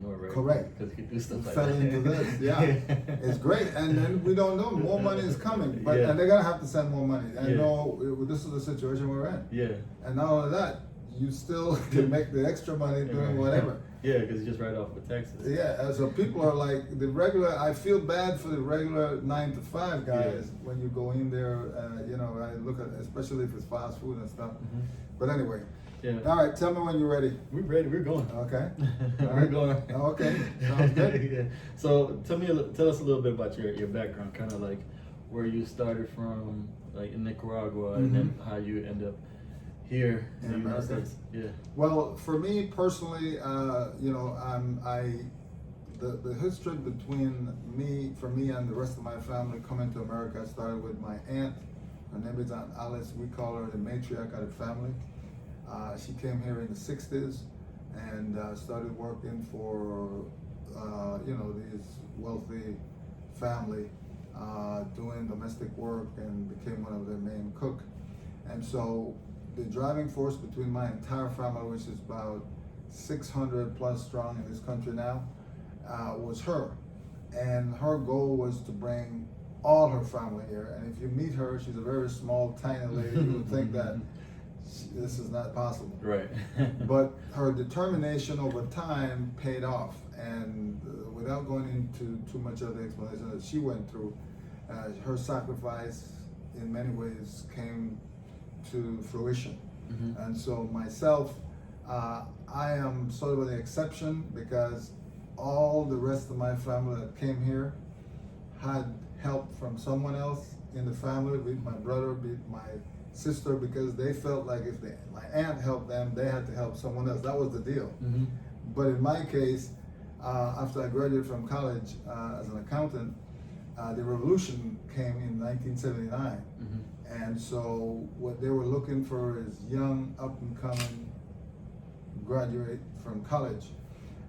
entrepreneur, right? Correct. Because you can do stuff like Fell that. into this, yeah. It's great, and then we don't know, more money is coming, but and they're gonna have to send more money. I know this is the situation we're in. Yeah. And not only that, you still can make the extra money doing whatever. Yeah, because you just write off with taxes. Yeah, and so people are like the regular. I feel bad for the regular 9 to 5 guys when you go in there. You know, I look at, especially if it's fast food and stuff. But anyway, all right. Tell me when you're ready. We're ready. We're going. Okay. We're going. Okay. Sounds good. Yeah. So tell us a little bit about your background, kind of like where you started from, like in Nicaragua, and then how you end up here in the United States. Yeah. Well, for me personally, you know, the history between me and the rest of my family coming to America started with my aunt. Her name is Aunt Alice. We call her the matriarch of the family. She came here in the 60s and started working for, you know, this wealthy family, doing domestic work, and became one of their main cook. And so the driving force between my entire family, which is about 600 plus strong in this country now, was her. And her goal was to bring all her family here. And if you meet her, she's a very small, tiny lady. You would think that this is not possible. Right. But her determination over time paid off. And without going into too much of the explanation that she went through, her sacrifice in many ways came to fruition. And so myself, I am sort of the exception, because all the rest of my family that came here had help from someone else in the family, be it my brother, be it my sister, because they felt like if my aunt helped them, they had to help someone else. That was the deal. But in my case, after I graduated from college as an accountant, the revolution came in 1979. And so what they were looking for is young, up-and-coming graduate from college.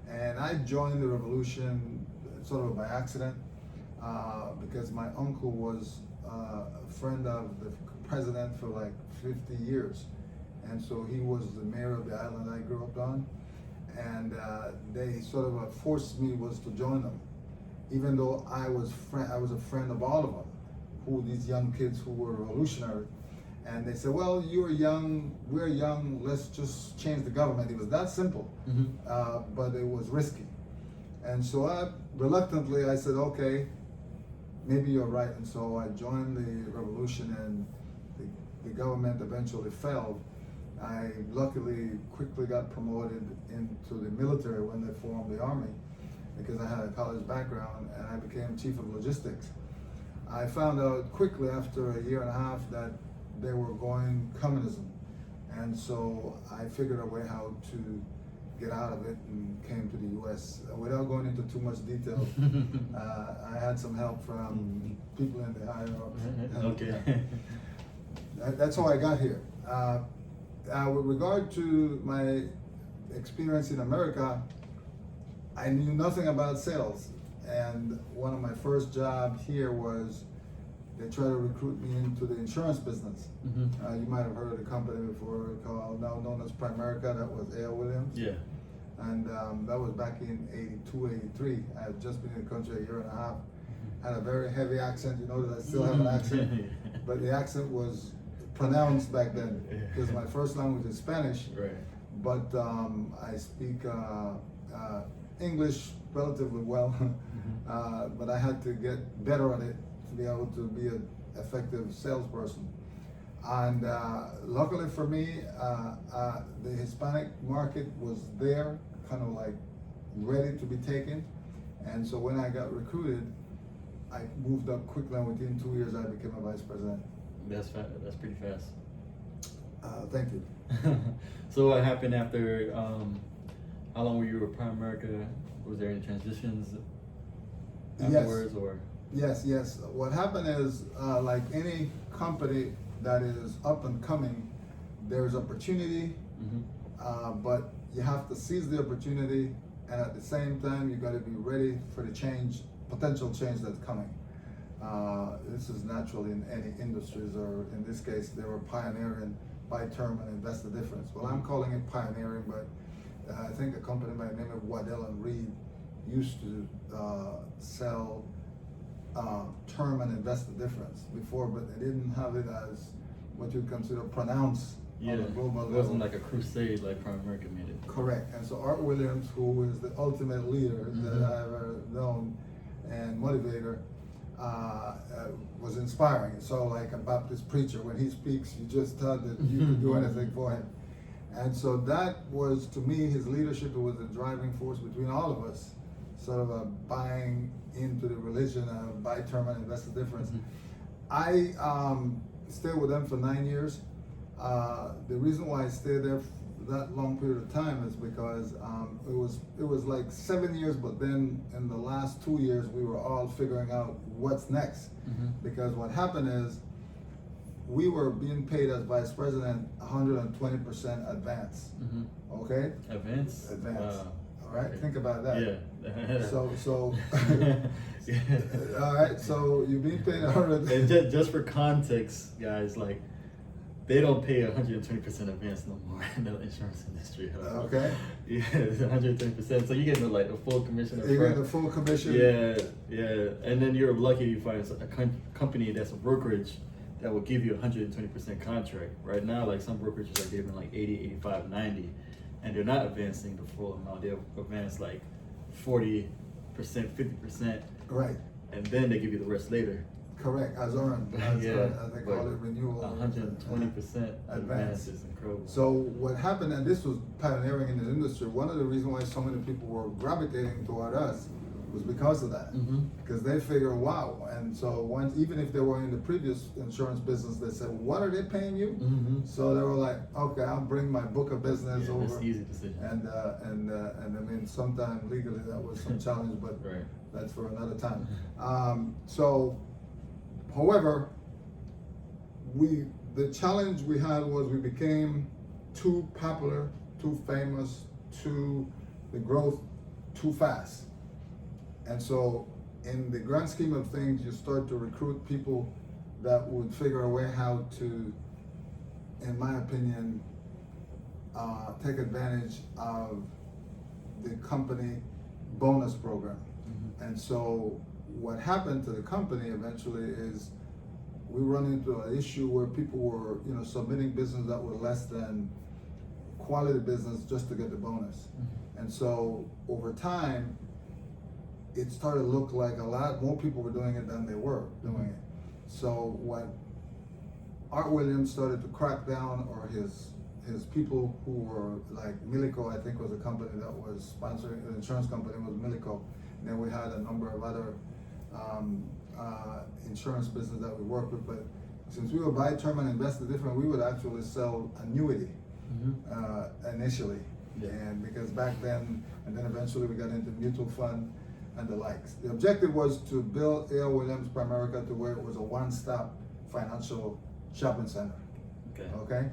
And I joined the revolution sort of by accident, because my uncle was a friend of the president for like 50 years. And so he was the mayor of the island I grew up on. And they sort of forced me to join them, even though I was a friend of all of them, these young kids who were revolutionary. And they said, well, you're young, we're young, let's just change the government. It was that simple, but it was risky. And so reluctantly, I said, okay, maybe you're right. And so I joined the revolution, and the government eventually fell. I luckily quickly got promoted into the military when they formed the army, because I had a college background, and I became chief of logistics. I found out quickly after a year and a half that they were going communism. And so I figured a way how to get out of it and came to the US. Without going into too much detail, I had some help from people in the higher ups. Okay. That's how I got here. With regard to my experience in America, I knew nothing about sales. And one of my first jobs here was they tried to recruit me into the insurance business. You might have heard of the company before, called now known as Primerica. That was A.L. Williams. Yeah. And that was back in 82, 83. I had just been in the country a year and a half. Had a very heavy accent. You notice I still have an accent, but the accent was pronounced back then, because my first language is Spanish. Right. But I speak English relatively well, but I had to get better at it to be able to be an effective salesperson. And luckily for me, the Hispanic market was there, kind of like ready to be taken. And so when I got recruited, I moved up quickly, and within 2 years I became a vice president. That's pretty fast. Thank you. So what happened after, how long were you with Primerica? Was there any transitions afterwards? Or? Yes. What happened is, like any company that is up and coming, there's opportunity, but you have to seize the opportunity, and at the same time, you got to be ready for the potential change that's coming. This is natural in any industries, or in this case, they were pioneering, buy term and invest the difference. Well, I'm calling it pioneering, but I think a company by the name of Waddell and Reed used to sell term and investor difference before, but they didn't have it as what you'd consider pronounced on a global level. It wasn't like a crusade like Prime American made it. Correct. And so Art Williams, who is the ultimate leader that I've ever known and motivator, was inspiring. So like a Baptist preacher, when he speaks, you just thought that you could do anything for him. And so that was, to me, his leadership. It was the driving force between all of us, sort of buying into the religion of buy term and invest the difference. I stayed with them for 9 years. The reason why I stayed there for that long period of time is because it was like 7 years, but then in the last 2 years we were all figuring out what's next. Because what happened is we were being paid as vice president 120% advance. Okay? Advance? Wow. All right, Okay. think about that. Yeah. So all right, so you're being paid 100. And just for context, guys, like they don't pay 120% advance no more in the insurance industry. Okay. Yeah, it's 120%. So you get like the full commission. You get the full commission. Yeah. And then you're lucky you find a company that's a brokerage that will give you 120% contract. Right now, like some brokerages are giving like 80, 85, 90, and they're not advancing the full amount. They'll advance like 40%, 50%. Right. And then they give you the rest later. Correct, as earned. As they call it renewal. 120% advance is incredible. So what happened, and this was pioneering in the industry, one of the reasons why so many people were gravitating toward us was because of that. Because they figure, wow. And so once, even if they were in the previous insurance business, they said, what are they paying you? So they were like, okay, I'll bring my book of business over. That's an easy decision. And I mean, sometimes legally that was some challenge, but Right. that's for another time. However, the challenge we had was we became too popular, too famous, the growth too fast. And so in the grand scheme of things, you start to recruit people that would figure a way how to, in my opinion, take advantage of the company bonus program. And so what happened to the company eventually is we run into an issue where people were, submitting business that were less than quality business just to get the bonus. And so over time, it started to look like a lot more people were doing it than they were doing it. So what Art Williams started to crack down, or his people who were like Millico, I think was a company that was sponsoring, an insurance company was Millico. And then we had a number of other insurance business that we worked with, but since we would buy term and invest the different, we would actually sell annuity initially. And because back then, and then eventually we got into mutual fund and the likes. The objective was to build A.L. Williams Primerica to where it was a one-stop financial shopping center. Okay?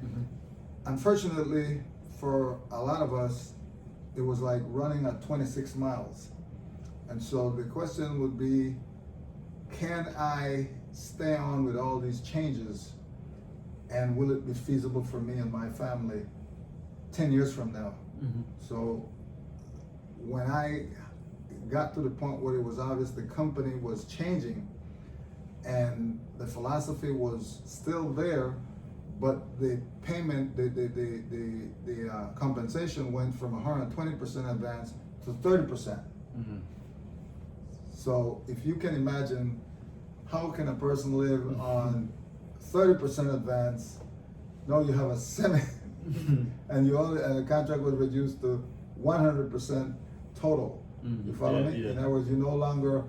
Unfortunately, for a lot of us, it was like running at 26 miles. And so the question would be, can I stay on with all these changes, and will it be feasible for me and my family 10 years from now? So when I got to the point where it was obvious the company was changing and the philosophy was still there, but the payment, the compensation went from 120% advance to 30%. So if you can imagine, how can a person live on 30% advance? No, you have a semi, and the contract was reduced to 100% total. You follow me? In other words, you no longer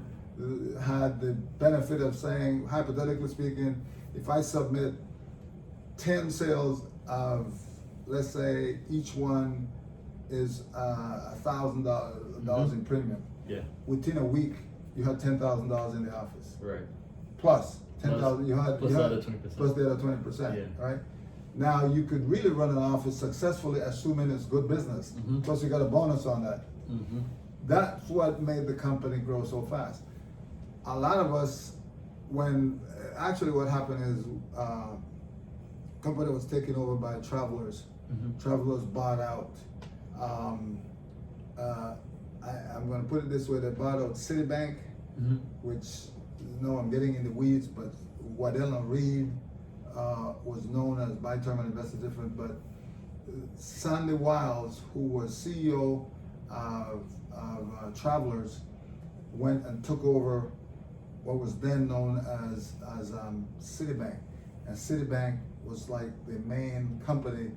had the benefit of saying, hypothetically speaking, if I submit 10 sales of, let's say, each one is $1,000 in premium. Within a week, you had $10,000 in the office. Right. Plus 10,000. Plus the other 20%. Plus the other 20%. Right. Now you could really run an office successfully, assuming it's good business. Plus you got a bonus on that. That's what made the company grow so fast. A lot of us, when actually what happened is, company was taken over by Travelers. Travelers bought out Um, I'm going to put it this way: they bought out Citibank, which, I'm getting in the weeds, but Waddell & Reed was known as buy term and invest different, but Sandy Wiles, who was CEO of Travelers, went and took over what was then known as Citibank, and Citibank was like the main company,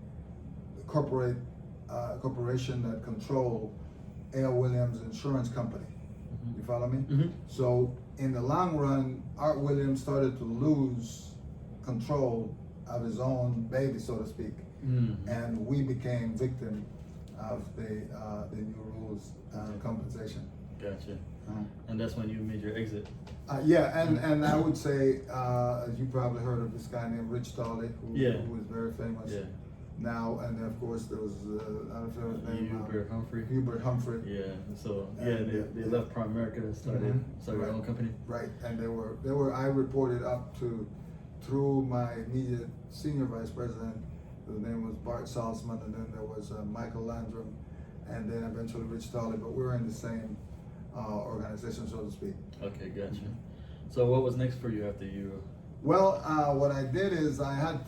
the corporation that controlled A.L. Williams Insurance Company. You follow me? So in the long run, Art Williams started to lose control of his own baby, so to speak, and we became victim of the new rules and compensation. Gotcha. And that's when you made your exit. And I would say, as you probably heard of this guy named Rich Tolley, who is very famous now, and then of course there was another famous name, Hubert Humphrey. Yeah. So they left Primerica and started their own company. Right, and they were. I reported up through my immediate senior vice president, whose name was Bart Salzman, and then there was Michael Landrum, and then eventually Rich Tolley. But we were in the same organization, so to speak. Okay, gotcha. So what was next for you after you? Well, what I did is I had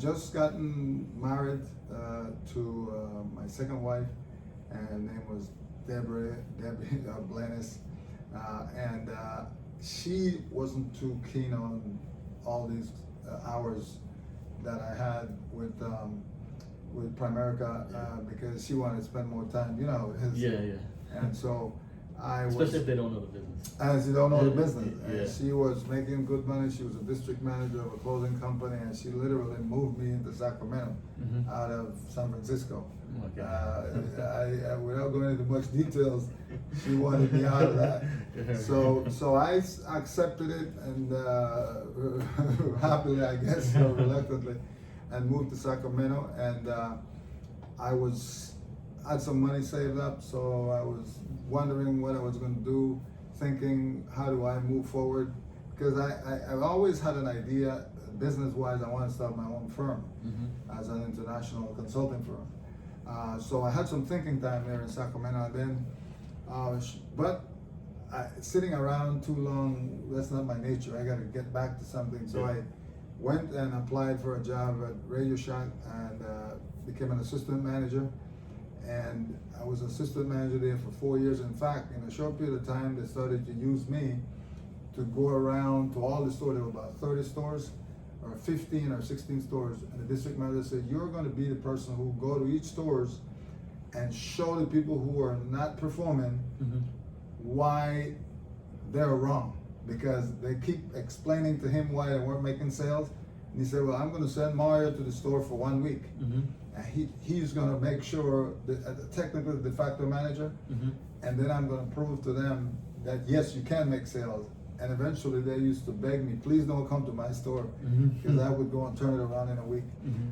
just gotten married to my second wife, and her name was Debbie Blanis, and she wasn't too keen on all these hours that I had with Primerica because she wanted to spend more time, And so especially if they don't know the business. As you don't know the business. Yeah. And she was making good money. She was a district manager of a clothing company, and she literally moved me into Sacramento out of San Francisco. Oh my God. Without going into much details, she wanted me out of that. So I accepted it, and happily, I guess, or reluctantly, and moved to Sacramento. And I had some money saved up, so I was wondering what I was going to do, thinking, how do I move forward? Because I've always had an idea, business-wise, I want to start my own firm as an international consulting firm. So I had some thinking time there in Sacramento, and then, sitting around too long, that's not my nature. I got to get back to something. So I went and applied for a job at Radio Shack and became an assistant manager. And I was assistant manager there for 4 years. In fact, in a short period of time, they started to use me to go around to all the stores. There were about 30 stores, or 15 or 16 stores. And the district manager said, you're going to be the person who go to each stores and show the people who are not performing why they're wrong. Because they keep explaining to him why they weren't making sales. And he said, well, I'm going to send Mario to the store for 1 week. And he's going to make sure, technically the de facto manager, and then I'm going to prove to them that yes, you can make sales. And eventually they used to beg me, please don't come to my store, because I would go and turn it around in a week.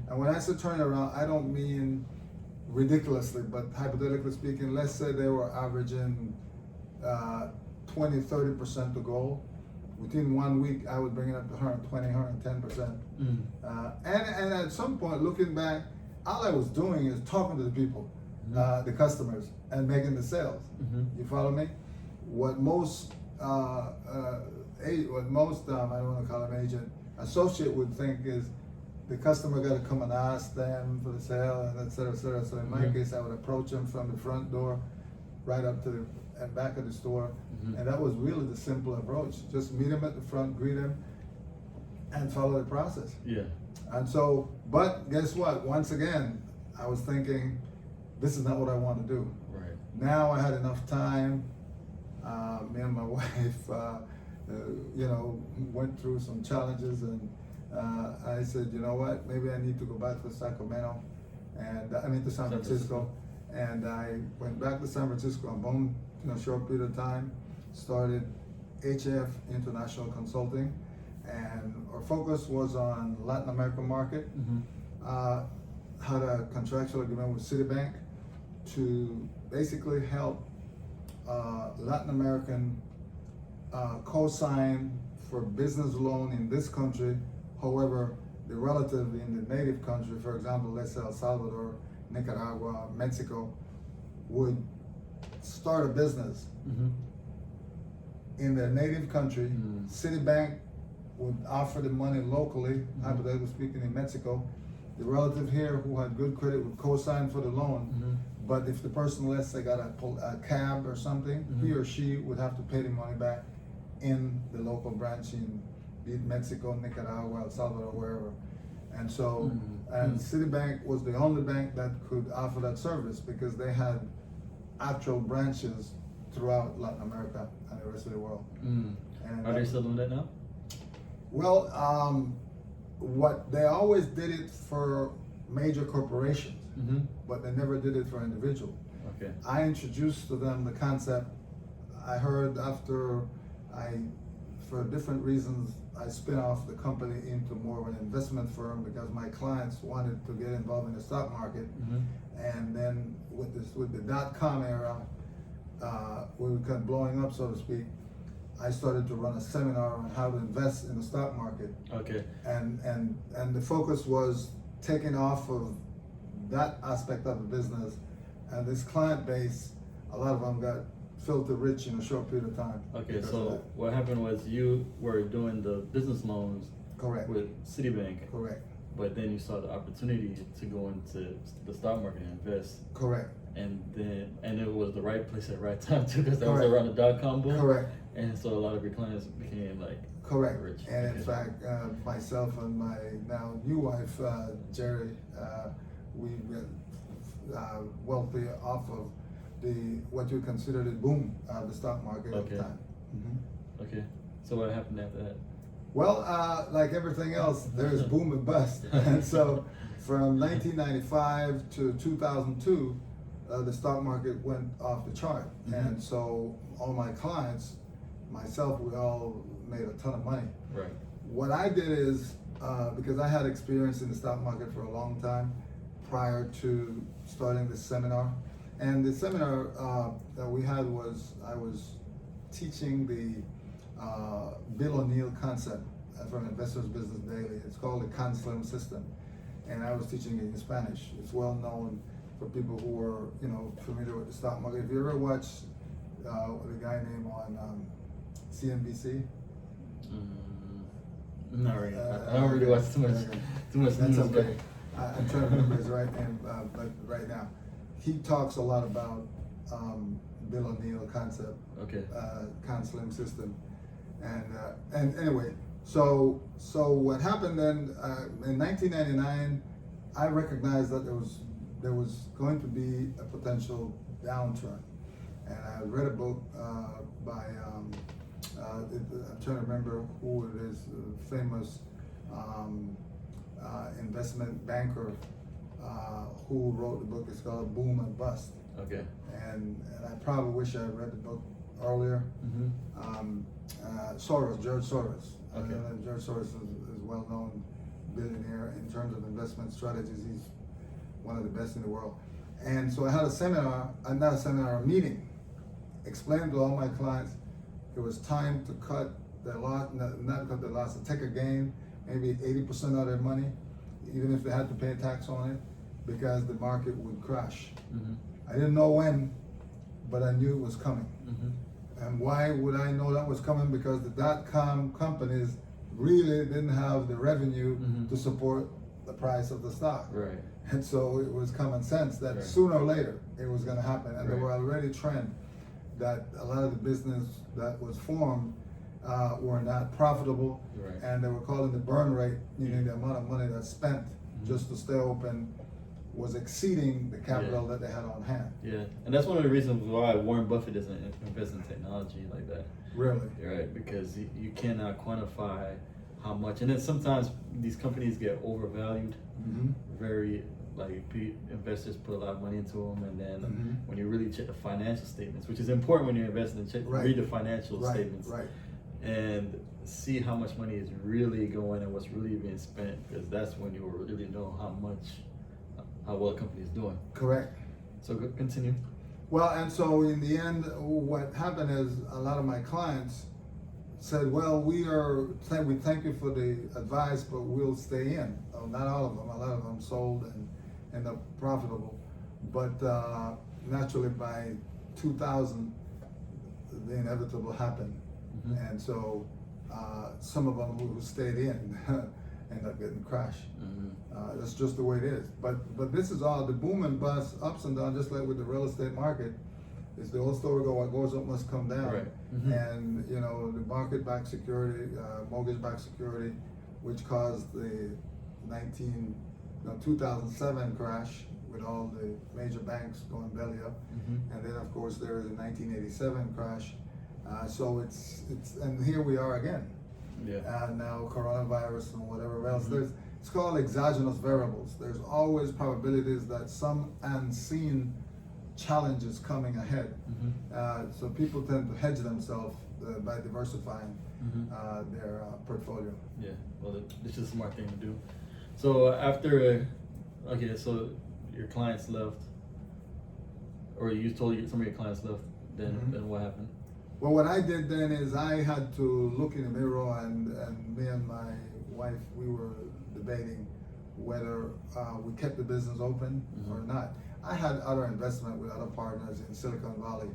And when I say turn it around, I don't mean ridiculously, but hypothetically speaking, let's say they were averaging 20-30% to goal. Within 1 week, I would bring it up to 120, 110%. And at some point, looking back, all I was doing is talking to the people, the customers, and making the sales. You follow me? What most, I don't want to call them agent, associate would think is the customer got to come and ask them for the sale, and et cetera, et cetera. So in my case, I would approach them from the front door right up to the back of the store. And that was really the simple approach. Just meet them at the front, greet them, and follow the process. And so, but guess what? Once again, I was thinking, this is not what I want to do. Now I had enough time. Me and my wife, went through some challenges, and I said, you know what? Maybe I need to go back to Sacramento, and to San Francisco. And I went back to San Francisco, and boom, in a short period of time, started HF International Consulting, and our focus was on Latin American market. Had a contractual agreement with Citibank to basically help Latin American co-sign for business loan in this country. However, the relative in the native country, for example, let's say El Salvador, Nicaragua, Mexico, would start a business in their native country. Citibank would offer the money locally, hypothetically speaking, in Mexico. The relative here who had good credit would co-sign for the loan, but if the person, let's say, got a cab or something, he or she would have to pay the money back in the local branch in be it Mexico, Nicaragua, El Salvador, wherever. And so, and Citibank was the only bank that could offer that service because they had actual branches throughout Latin America and the rest of the world. And are they still doing that now? Well, what they always did it for major corporations, but they never did it for individual. Okay. I introduced to them the concept. I heard after for different reasons, I spin off the company into more of an investment firm because my clients wanted to get involved in the stock market. And then with the .com era, we were kind of blowing up, so to speak. I started to run a seminar on how to invest in the stock market. Okay. And the focus was taking off of that aspect of the business, and this client base, a lot of them got filthy rich in a short period of time. Okay, so what happened was you were doing the business loans Correct. with Citibank. Correct. But then you saw the opportunity to go into the stock market and invest. Correct. And it was the right place at the right time too, because that was Correct. around the .com boom. Correct. And so a lot of your clients became like Correct. rich. And in Okay. fact, myself and my now new wife, Jerry, we got wealthy off of what you consider the boom of the stock market at the time. Okay. So what happened after that? Well, like everything else, there's boom and bust. And so from 1995 to 2002, the stock market went off the chart. And so all my clients, myself, we all made a ton of money. Right. What I did is, because I had experience in the stock market for a long time prior to starting this seminar, and the seminar that we had was, I was teaching the Bill O'Neill concept from Investors Business Daily. It's called the ConSlim system, and I was teaching it in Spanish. It's well known for people who are familiar with the stock market. Have you ever watched the guy named on CNBC? Not really. I don't really watch too much news. That's okay. I'm trying to remember his right name, but right now, he talks a lot about Bill O'Neill concept, ConSlim system, and anyway, so what happened then in 1999, I recognized that there was going to be a potential downturn, and I read a book by I'm trying to remember who it is, a famous investment banker who wrote the book. It's called Boom and Bust. Okay. And I probably wish I had read the book earlier. George Soros. Okay. George Soros is a well-known billionaire in terms of investment strategies. He's one of the best in the world. And so I had a meeting, explaining to all my clients it was time to cut their loss, not cut their loss, to take a gain, maybe 80% of their money, even if they had to pay a tax on it, because the market would crash. I didn't know when, but I knew it was coming. And why would I know that was coming? Because the .com companies really didn't have the revenue to support the price of the stock. Right. And so it was common sense that sooner or later it was going to happen. And there were already trends that a lot of the business that was formed were not profitable, and they were calling the burn rate, meaning the amount of money that's spent just to stay open was exceeding the capital that they had on hand. Yeah, and that's one of the reasons why Warren Buffett doesn't invest in technology like that. Really? Right, because you cannot quantify how much, and then sometimes these companies get overvalued. Very, like, investors put a lot of money into them, and then when you really check the financial statements, which is important when you're investing, read the financial statements. And see how much money is really going and what's really being spent, because that's when you will really know how well a company is doing. Correct. So continue. Well, and so in the end, what happened is a lot of my clients said, well, we thank you for the advice, but we'll stay in. Not all of them, a lot of them sold and ended up profitable. but naturally by 2000, the inevitable happened, and so some of them who stayed in end up getting crashed. That's just the way it is. But this is all the boom and bust, ups and downs, just like with the real estate market. It's the old story: what goes up must come down. Right. And you know, the market-backed security, mortgage-backed security, which caused the 2007 crash with all the major banks going belly up, and then of course there is a 1987 crash. So it's and here we are again. Yeah. Now coronavirus and whatever else. It's called exogenous variables. There's always probabilities that some unseen challenge is coming ahead. So people tend to hedge themselves by diversifying their portfolio. Yeah, well, it's just a smart thing to do. So after, okay, so your clients left, or you told some of your clients left, then what happened? Well, what I did then is I had to look in the mirror, and me and my wife, we were debating whether we kept the business open or not. I had other investment with other partners in Silicon Valley.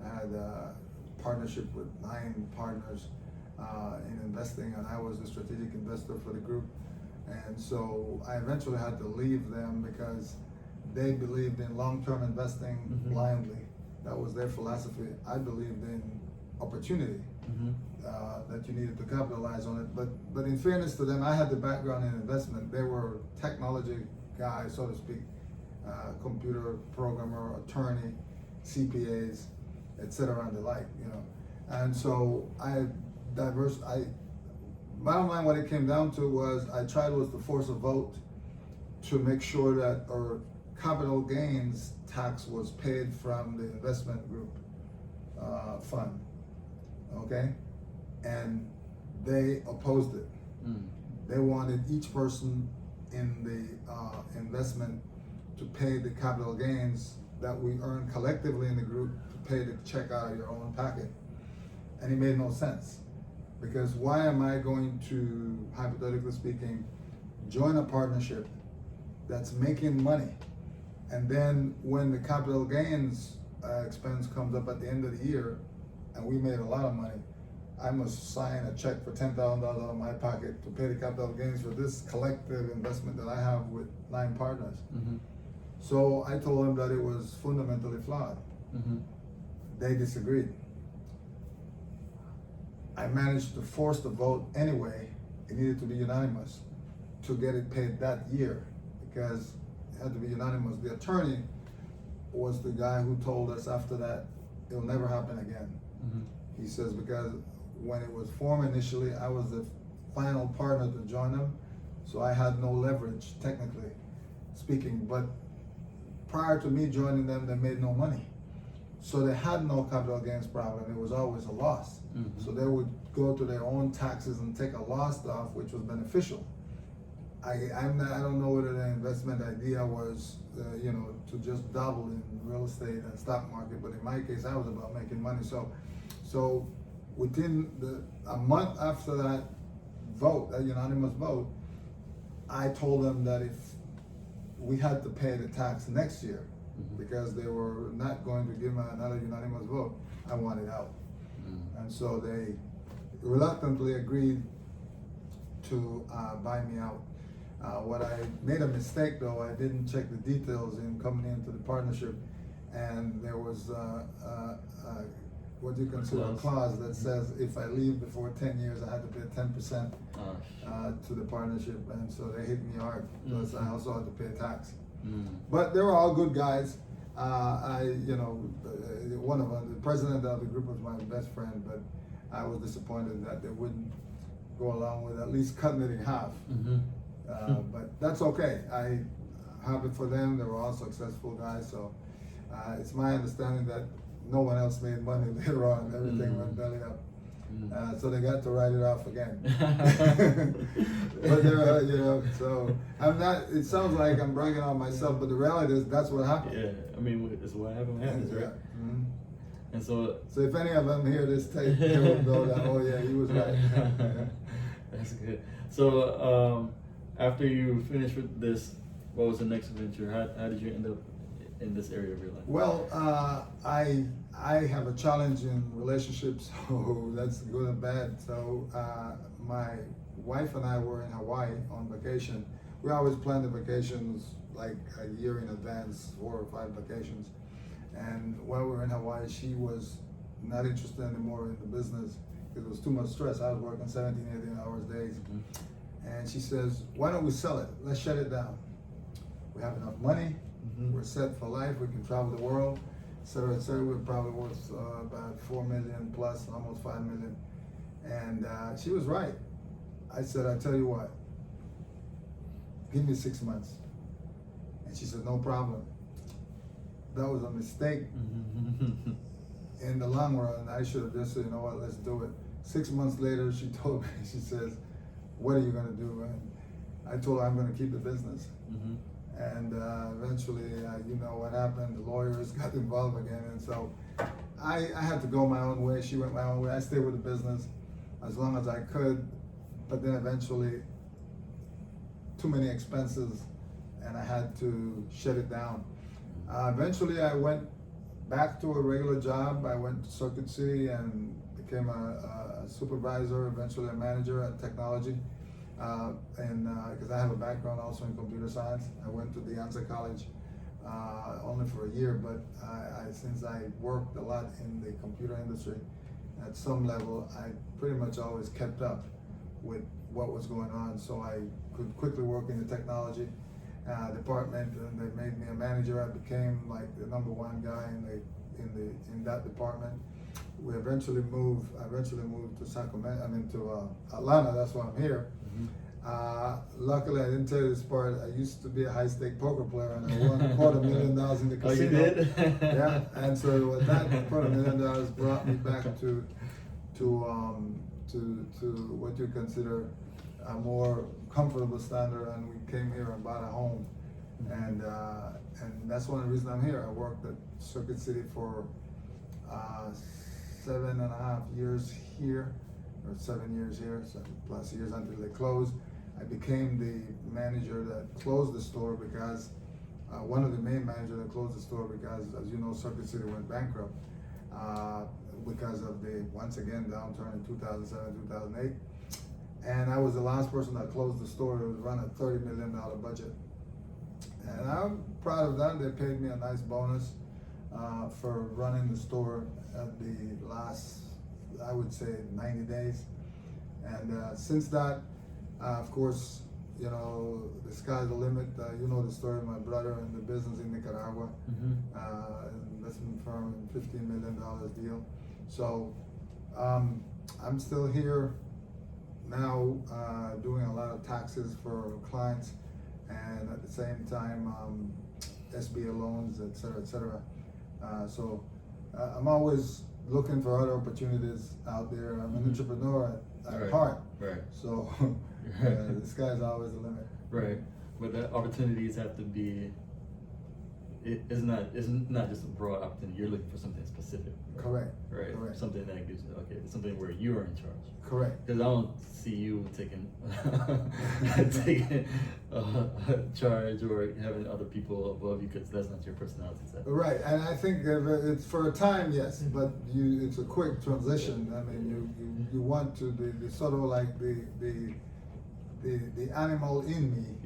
I had a partnership with 9 partners in investing, and I was the strategic investor for the group. And so I eventually had to leave them because they believed in long-term investing blindly. That was their philosophy. I believed in opportunity, that you needed to capitalize on it. But in fairness to them, I had the background in investment. They were technology guys, so to speak, computer programmer, attorney, CPAs, etc. and the like, you know. And so bottom line, what it came down to was I tried was to force a vote to make sure that our capital gains tax was paid from the investment group fund, okay? And they opposed it. They wanted each person in the investment to pay the capital gains that we earn collectively in the group to pay the check out of your own pocket. And it made no sense, because why am I going to, hypothetically speaking, join a partnership that's making money, and then when the capital gains expense comes up at the end of the year and we made a lot of money, I must sign a check for $10,000 out of my pocket to pay the capital gains for this collective investment that I have with 9 partners. So I told them that it was fundamentally flawed. They disagreed. I managed to force the vote anyway. It needed to be unanimous to get it paid that year, because it had to be unanimous. The attorney was the guy who told us after that it'll never happen again. He says, because when it was formed initially, I was the final partner to join them, so I had no leverage, technically speaking. But prior to me joining them, they made no money. So they had no capital gains problem. It was always a loss. So they would go to their own taxes and take a loss off, which was beneficial. I don't know whether the investment idea was, to just double in real estate and stock market, but in my case, I was about making money. So within a month after that vote, that unanimous vote, I told them that if we had to pay the tax next year, because they were not going to give me another unanimous vote, I wanted out. And so they reluctantly agreed to buy me out. What I made a mistake though, I didn't check the details in coming into the partnership, and there was what you consider a clause that says if I leave before 10 years, I had to pay 10% to the partnership, and so they hit me hard. Plus I also had to pay tax. But they were all good guys. One of them, the president of the group, was my best friend, but I was disappointed that they wouldn't go along with at least cutting it in half. But that's okay. I'm happy for them. They were all successful guys. So it's my understanding that no one else made money later on. Everything went belly up. So they got to write it off again. But so I'm not, it sounds like I'm bragging on myself, but the reality is that's what happened. Yeah, I mean, it's what happens, right? And so if any of them hear this tape, they will know that, oh yeah, he was right. That's good. So after you finished with this, what was the next venture? How did you end up in this area of your life? Well, I have a challenge in relationships, so that's good and bad. So my wife and I were in Hawaii on vacation. We always plan the vacations like a year in advance, 4 or 5 vacations. And while we were in Hawaii, she was not interested anymore in the business because it was too much stress. I was working 17, 18 hours days. And she says, why don't we sell it? Let's shut it down. We have enough money. We're set for life. We can travel the world, et cetera, et cetera. We're probably worth about 4 million plus, almost 5 million. And she was right. I said, I tell you what, give me 6 months. And she said, no problem. That was a mistake. In the long run, I should have just said, you know what, let's do it. 6 months later, she told me, she says, what are you gonna do? And I told her I'm gonna keep the business. And eventually, you know what happened, the lawyers got involved again. And so I had to go my own way, she went my own way. I stayed with the business as long as I could, but then eventually, too many expenses, and I had to shut it down. Eventually, I went back to a regular job. I went to Circuit City and became a supervisor, eventually a manager at technology. Because I have a background also in computer science. I went to De Anza College only for a year, but since I worked a lot in the computer industry, at some level, I pretty much always kept up with what was going on, so I could quickly work in the technology department, and they made me a manager. I became like the #1 guy in that department. I eventually moved to Sacramento. To Atlanta. That's why I'm here. Luckily, I didn't tell you this part. I used to be a high-stake poker player, and I won $250,000 in the casino. Oh, you did? Yeah, and so that $250,000 brought me back to what you consider a more comfortable standard, and we came here and bought a home, and that's one of the reasons I'm here. I worked at Circuit City for 7.5 years here, or 7 years here, 7+ years until they closed. I became the manager that closed the store because one of the main managers that closed the store because, as you know, Circuit City went bankrupt because of the, once again, downturn in 2007, 2008. And I was the last person that closed the store. It was run a $30 million budget. And I'm proud of that. They paid me a nice bonus for running the store at the last, I would say, 90 days. And since that, of course, you know, the sky's the limit. You know the story of my brother and the business in Nicaragua, investment firm, $15 million deal. So I'm still here now doing a lot of taxes for clients, and at the same time SBA loans, et cetera, et cetera. So I'm always looking for other opportunities out there. I'm an entrepreneur at heart. Right. So the sky's always the limit. Right. But the opportunities have to be, it's not just a broad opportunity. You're looking for something specific. Correct. Right. Correct. Something that gives something where you are in charge. Correct. Because I don't see you taking charge or having other people above you, because that's not your personality set. Right, and I think it's for a time, yes, but it's a quick transition. I mean, you want to the sort of like the animal in me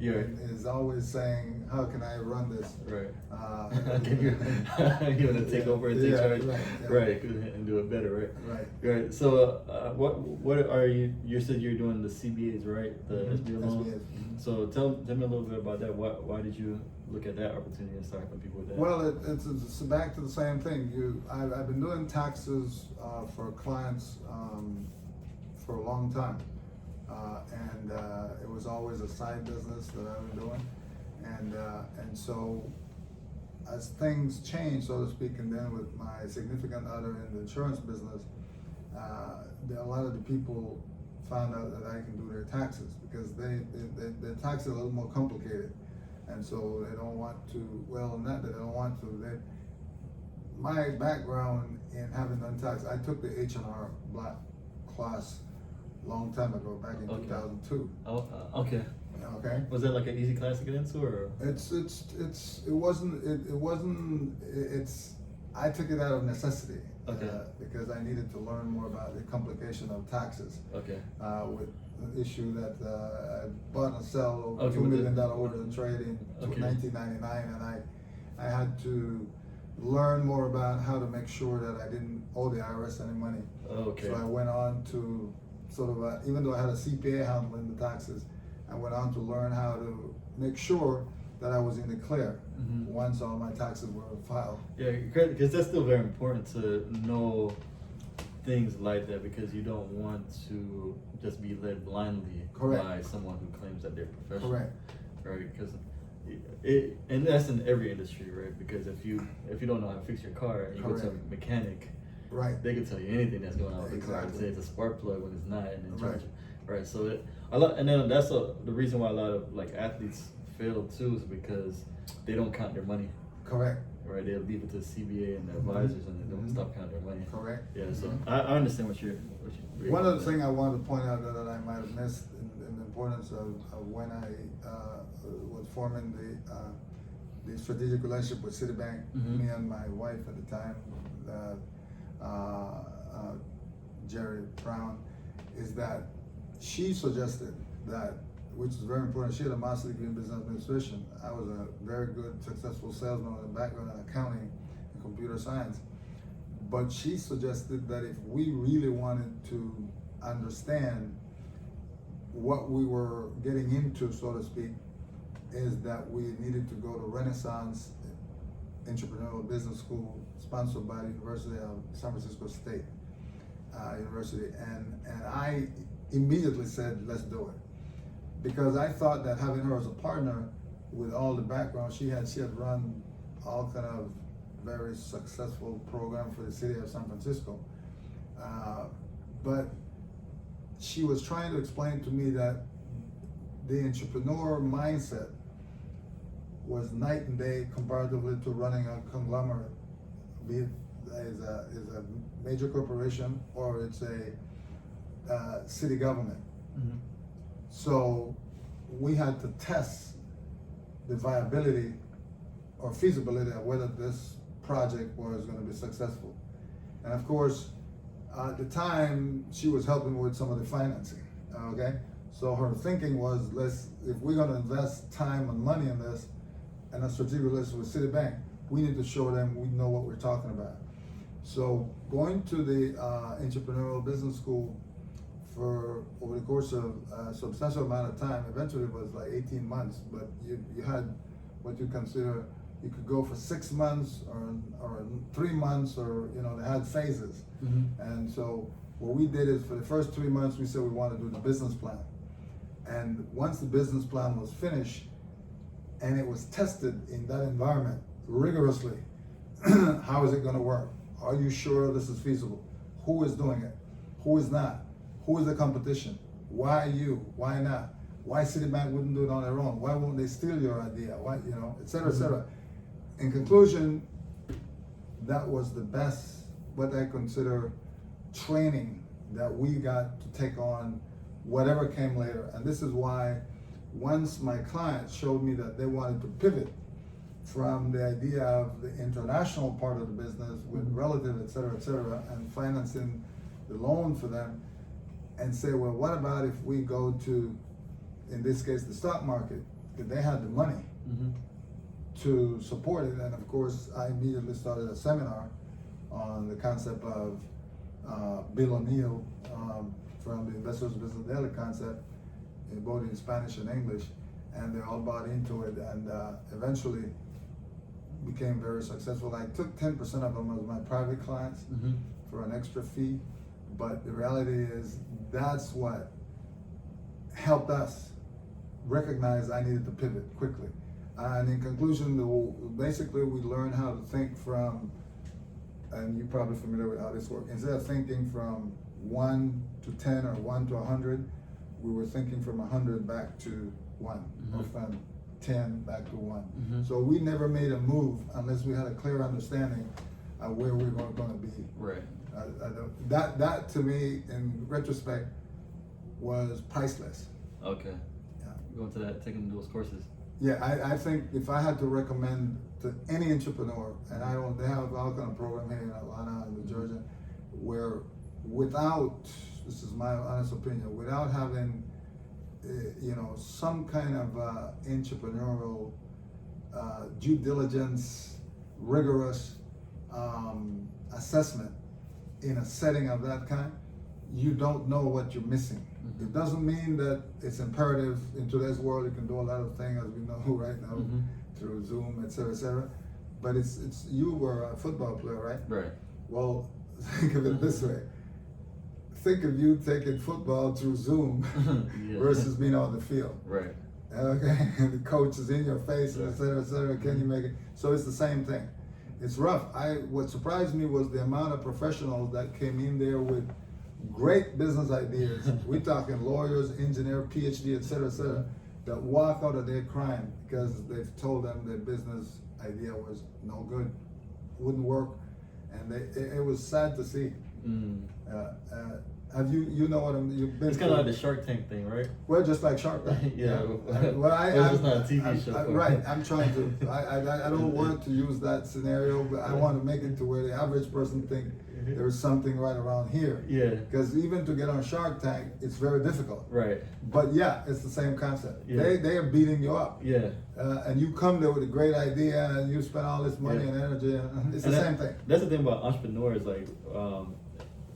is always saying, how can I run this? Right. You want to take over and take charge, right, and do it better, right? Right. So, what are you? You said you're doing the CBAs, right? The SBA loan. SBAs. So tell me a little bit about that. Why did you look at that opportunity and start helping people with that? Well, it's back to the same thing. I've been doing taxes for clients for a long time. And it was always a side business that I've been doing, and so as things changed, so to speak, and then with my significant other in the insurance business, a lot of the people found out that I can do their taxes because their taxes are a little more complicated, and so they don't want to. Well, not that they don't want to. My background in having done tax, I took the H&R Block class long time ago, back in 2002. Oh, okay. Okay. Was that like an easy class to get into, or? It's I took it out of necessity. Okay. Because I needed to learn more about the complication of taxes. Okay. With the issue that I bought and sell over Okay, $2 with million the- order in trade in Okay. 1999, and I had to learn more about how to make sure that I didn't owe the IRS any money. Okay. So I went on to sort of, even though I had a CPA handling the taxes, I went on to learn how to make sure that I was in the clear Mhm. once all my taxes were filed. Yeah, because that's still very important to know things like that, because you don't want to just be led blindly Correct. by someone who claims that they're professional. Correct. Right? Because and that's in every industry, right? Because if you don't know how to fix your car and you go to a Correct. mechanic, Right. they can tell you anything that's going on with the car and Exactly. say it's a spark plug when it's not, and then charge Right. you. Right. So a lot, and then that's the reason why a lot of like athletes fail too, is because they don't count their money. Correct. Right, they'll leave it to the CBA and the Mhm. advisors, and they don't Mhm. stop counting their money. Correct. Yeah, so Mhm. I understand what you're. One other thing I wanted to point out that I might have missed in the importance of when I was forming the strategic relationship with Citibank, Mhm. me and my wife at the time, Jerry Brown, is that she suggested that, which is very important. She had a master's degree in business administration. I was a very good, successful salesman with a background in accounting and computer science. But she suggested that if we really wanted to understand what we were getting into, so to speak, is that we needed to go to Renaissance Entrepreneurial Business School, sponsored by the University of San Francisco State University. And I immediately said, let's do it. Because I thought that having her as a partner with all the background she had run all kind of very successful program for the city of San Francisco. But she was trying to explain to me that the entrepreneur mindset was night and day comparatively to running a conglomerate, be it is a major corporation or it's a city government. Mm-hmm. So we had to test the viability or feasibility of whether this project was going to be successful. And of course, at the time, she was helping with some of the financing, okay? So her thinking was, if we're going to invest time and money in this, and a strategic relationship with Citibank, we need to show them we know what we're talking about. So going to the entrepreneurial business school for over the course of a substantial amount of time, eventually it was like 18 months, but you had what you consider, you could go for 6 months or 3 months, or they had phases. Mm-hmm. And so what we did is for the first 3 months, we said we want to do the business plan. And once the business plan was finished and it was tested in that environment rigorously, how is it going to work? Are you sure this is feasible? Who is doing it? Who is not? Who is the competition? Why you? Why not? Why Citibank wouldn't do it on their own? Why won't they steal your idea? Why, et cetera, et cetera. In conclusion, that was the best, what I consider, training that we got to take on whatever came later. And this is why once my clients showed me that they wanted to pivot from the idea of the international part of the business with relatives, et cetera, and financing the loan for them, and say, well, what about if we go to, in this case, the stock market? Because they had the money Mm-hmm. to support it. And of course, I immediately started a seminar on the concept of Bill O'Neill from the Investors Business Daily concept, both in Spanish and English, and they all bought into it, and eventually became very successful. I took 10% of them as my private clients Mm-hmm. for an extra fee, but the reality is that's what helped us recognize I needed to pivot quickly. And in conclusion, basically we learned how to think from, and you're probably familiar with how this works, instead of thinking from 1 to 10 or 1 to 100, we were thinking from 100 back to 1, Mm-hmm. or from 10 back to 1. Mm-hmm. So we never made a move unless we had a clear understanding of where we were going to be. Right. That to me, in retrospect, was priceless. Okay. Yeah. going to that, taking those courses. Yeah, I think if I had to recommend to any entrepreneur, and they have all kind of program here in Atlanta and New Jersey, where without, this is my honest opinion, without having, some kind of entrepreneurial due diligence, rigorous assessment in a setting of that kind, you don't know what you're missing. It doesn't mean that it's imperative in today's world. You can do a lot of things, as we know right now, through Zoom, et cetera. But it's you were a football player, right? Right. Well, think of it this way. Think of you taking football through Zoom versus being on the field. Right. Okay, and the coach is in your face, et cetera. Can you make it? So it's the same thing. It's rough. What surprised me was the amount of professionals that came in there with great business ideas. We're talking lawyers, engineer, PhD, et cetera, that walk out of there crying because they've told them their business idea was no good, wouldn't work, and it was sad to see. Have you know what you've been? It's kind of like the Shark Tank thing, right? Well, just like Shark Tank. Yeah. Well, it's just not a TV show. Right. I'm trying to. I don't want to use that scenario, but I want to make it to where the average person think there's something right around here. Yeah. Because even to get on Shark Tank, it's very difficult. Right. But yeah, it's the same concept. Yeah. They are beating you up. Yeah. And you come there with a great idea, and you spend all this money and energy. And it's the same thing. That's the thing about entrepreneurs, like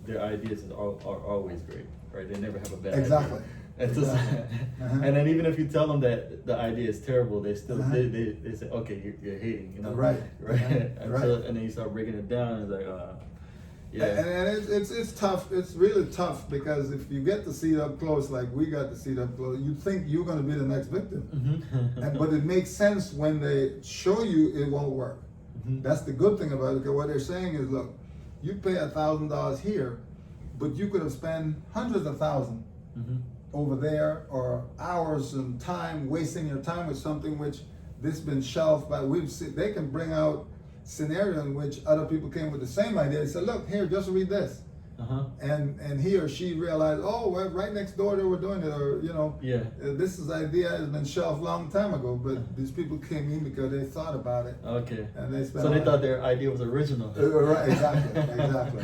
their ideas are always great, right? They never have a bad Exactly. idea. Exactly. And then even if you tell them that the idea is terrible, they still they say, okay, you're hating, you know? Right. And then you start breaking it down, and it's like, yeah. And it's tough. It's really tough because if you get to see it up close, like we got to see it up close, you think you're going to be the next victim. But it makes sense when they show you it won't work. That's the good thing about it, because what they're saying is, look, you pay $1,000 here, but you could have spent hundreds of thousands over there, or hours and time, wasting your time with something which this been shelved by. They can bring out scenario in which other people came with the same idea. They said, look, here, just read this. And he or she realized, oh, well, right next door they were doing it, or this idea has been shelved a long time ago, but these people came in because they thought about it. Okay. And they spent. So they thought their idea was original. Right, exactly.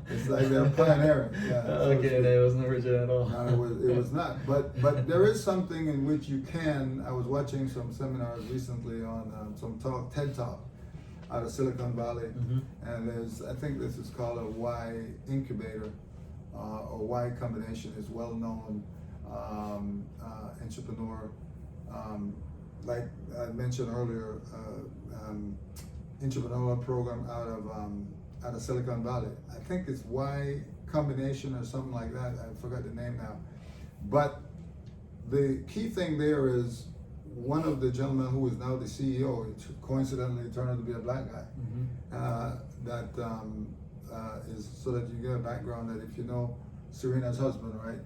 It's like they're pioneering. Yeah. Okay, that wasn't original at all. No, it was not. But there is something in which you can. I was watching some seminars recently on some TED Talk out of Silicon Valley, and I think this is called a Y incubator or Y combination. Is well-known entrepreneur, like I mentioned earlier, entrepreneurial program out of Silicon Valley. I think it's Y combination or something like that. I forgot the name now, but the key thing there is, one of the gentlemen who is now the CEO, coincidentally turned out to be a black guy. Is so that you get a background that if you know Serena's husband, right?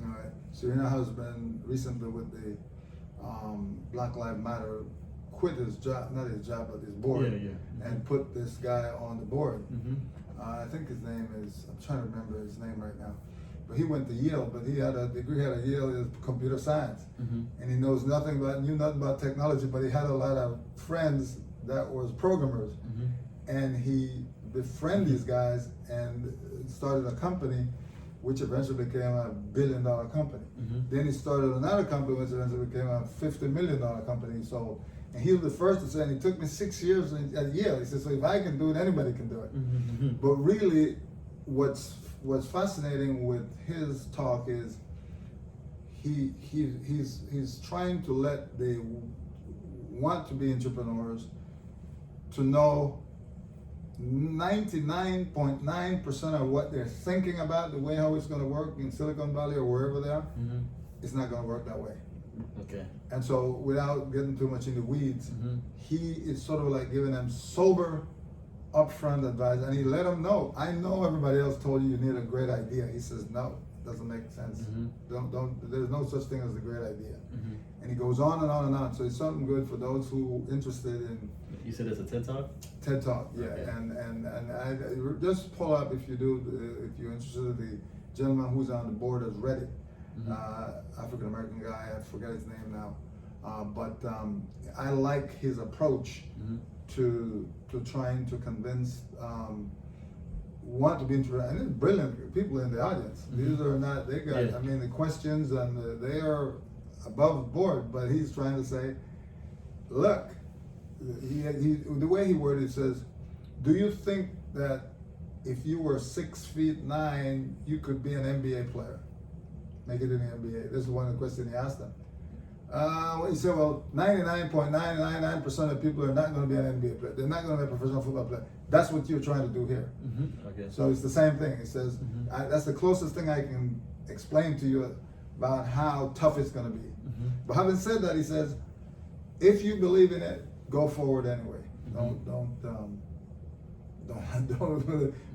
All right. Serena's husband recently with the Black Lives Matter quit his job, not his job, but his board, and put this guy on the board. I think his name is, I'm trying to remember his name right now. But he went to Yale, but he had a degree at Yale in computer science. And he knew nothing about technology, but he had a lot of friends that was programmers. And he befriended these guys and started a company which eventually became a $1 billion company. Then he started another company which eventually became a $50 million company. So, and he was the first to say, and it took me 6 years at Yale. He said, so if I can do it, anybody can do it. But really, what's fascinating with his talk is he's trying to let the want to be entrepreneurs to know 99.9% of what they're thinking about, the way how it's going to work in Silicon Valley or wherever they are, it's not going to work that way. Okay. And so, without getting too much in the weeds, he is sort of like giving them sober, upfront advice, and he let them know. I know everybody else told you need a great idea. He says, no, it doesn't make sense. Don't. There's no such thing as a great idea. And he goes on and on and on. So it's something good for those who are interested in. You said it's a TED Talk? TED Talk, yeah. Okay. And I just pull up if you're interested. The gentleman who's on the board has read it. African American guy. I forget his name now, but I like his approach to trying to convince. Want to be interested, and there's brilliant people in the audience. These are not, they got, I mean, the questions and they are above board, but he's trying to say, look, the way he worded it says, do you think that if you were 6'9", you could be an NBA player? Make it in the NBA. This is one of the questions he asked them. He said, well, 99.999% of people are not going to be an NBA player. They're not going to be a professional football player. That's what you're trying to do here. Okay. So it's the same thing. It says, that's the closest thing I can explain to you about how tough it's going to be. But having said that, he says, if you believe in it, go forward anyway. Don't.